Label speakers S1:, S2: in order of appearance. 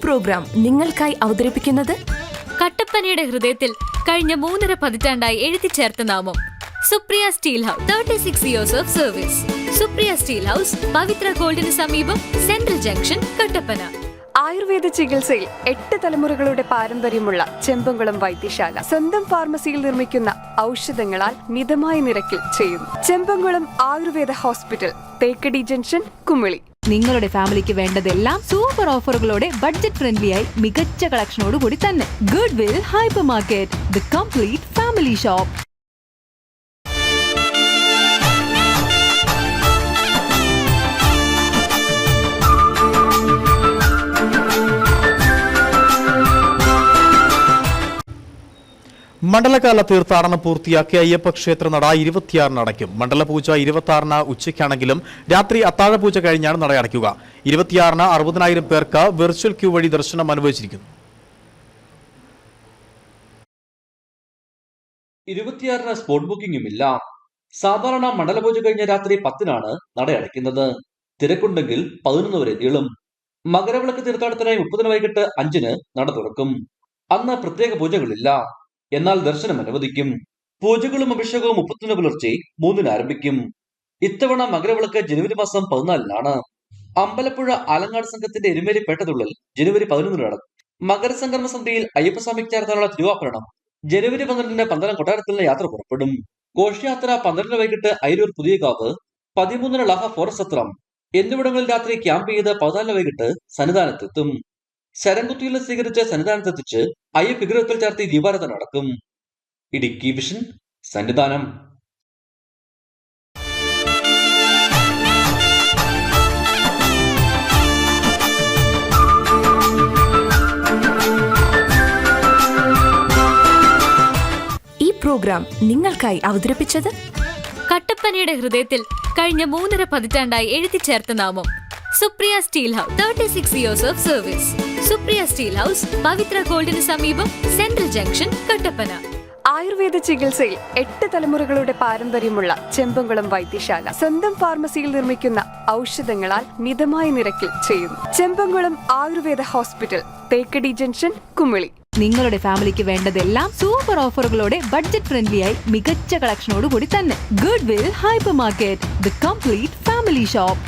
S1: Programme നിങ്ങൾക്കായി അവതരിപ്പിക്കുന്നത്
S2: കട്ടപ്പനയുടെ ഹൃദയത്തിൽ കഴിഞ്ഞ 3.5 പതിറ്റാണ്ടായി എഴുതിച്ചേർത്ത നാമം Supriya Steel House. 36 years of service. Supriya Steel House, Pavithra ഗോൾഡിന് സമീപം, സെൻട്രൽ ജംഗ്ഷൻ, കട്ടപ്പന.
S3: ആയുർവേദ ചികിത്സയിൽ 8 തലമുറകളുടെ പാരമ്പര്യമുള്ള ചെമ്പംകുളം വൈദ്യശാല സ്വന്തം ഫാർമസിയിൽ നിർമ്മിക്കുന്ന ഔഷധങ്ങളാൽ മിതമായ നിരക്കിൽ ചെയ്യുന്നു. Chembankulam Ayurveda hospital, Thekkady junction, Kumily.
S4: നിങ്ങളുടെ ഫാമിലിക്ക് വേണ്ടതെല്ലാം സൂപ്പർ ഓഫറുകളോടെ ബഡ്ജറ്റ് ഫ്രണ്ട്ലിയായി മികച്ച കളക്ഷനോട് കൂടി തന്നെ. Goodwill hypermarket, the complete family shop.
S5: മണ്ഡലകാല തീർത്ഥാടനം പൂർത്തിയാക്കി അയ്യപ്പ ക്ഷേത്ര നട 26 അടയ്ക്കും. മണ്ഡലപൂജ 26 ഉച്ചയ്ക്കാണെങ്കിലും രാത്രി അത്താഴപൂജ കഴിഞ്ഞാണ് നട അടയ്ക്കുക. 26 60,000 പേർക്ക് വെർച്വൽ ക്യൂ വഴി ദർശനം അനുവദിച്ചിരിക്കുന്നു.
S6: 26 സ്പോട്ട് ബുക്കിംഗും ഇല്ല. സാധാരണ മണ്ഡലപൂജ കഴിഞ്ഞ രാത്രി 10 നട അടയ്ക്കുന്നത്. തിരക്കുണ്ടെങ്കിൽ 11 വരെ നീളും. മകരവിളക്ക് തീർത്ഥാടനത്തിനായി 30 വൈകിട്ട് 5 നട തുറക്കും. അന്ന് പ്രത്യേക പൂജകളില്ല, എന്നാൽ ദർശനം അനുവദിക്കും. പൂജകളും അഭിഷേകവും 31 പുലർച്ചെ 3 ആരംഭിക്കും. ഇത്തവണ മകരവിളക്ക് ജനുവരി മാസം 14 അമ്പലപ്പുഴ ആലങ്ങാട് സംഘത്തിന്റെ എരുമേലി പേട്ടതുള്ളൽ ജനുവരി 11 നടക്കും. മകരസംക്രമ സന്ധ്യയിൽ അയ്യപ്പസ്വാമിക്ക് ചേർത്താനുള്ള തിരുവാഭരണം ജനുവരി 12 പന്തളം കൊട്ടാരത്തിൽ നിന്ന് യാത്ര പുറപ്പെടും. ഘോഷയാത്ര 12 വൈകിട്ട് അയിരൂർ പുതിയകാവ്, 13 ലഹ ഫോറസ്റ്റ് സത്രം എന്നിവിടങ്ങളിൽ രാത്രി ക്യാമ്പ് ചെയ്ത് 14 വൈകിട്ട് സന്നിധാനത്തെത്തും. ശരംകുത്തിയിൽ സ്വീകരിച്ച് സന്നിധാനത്തെത്തിച്ച് അയ്യപ്പ വിഗ്രഹത്തിൽ ചേർത്ത് ദീപാരാധന നടക്കും. ഇടുക്കി വിഷൻ, സന്നിധാനം.
S1: ഈ പ്രോഗ്രാം നിങ്ങൾക്കായി അവതരിപ്പിച്ചത്
S2: കട്ടപ്പനയുടെ ഹൃദയത്തിൽ കഴിഞ്ഞ 3.5 പതിറ്റാണ്ടായി എഴുതിച്ചേർത്ത നാമം Supriya Steel House. 36 years of service. Supriya Steel House, Pavithra ഗോൾഡിന് സമീപം, സെൻട്രൽ ജംഗ്ഷൻ, കട്ടപ്പന.
S3: ആയുർവേദ ചികിത്സയിൽ 8 തലമുറകളുടെ പാരമ്പര്യമുള്ള ചെമ്പംകുളം വൈദ്യശാല സ്വന്തം ഫാർമസിയിൽ നിർമ്മിക്കുന്ന ഔഷധങ്ങളാൽ മിതമായ നിരക്കിൽ ചെയ്യുന്നു. Chembankulam Ayurveda hospital, Thekkady junction, Kumily.
S4: നിങ്ങളുടെ ഫാമിലിക്ക് വേണ്ടതെല്ലാം സൂപ്പർ ഓഫറുകളോടെ ബഡ്ജറ്റ് ഫ്രണ്ട്ലിയായി മികച്ച കളക്ഷനോട് കൂടി തന്നെ. Goodwill hypermarket, the complete family shop.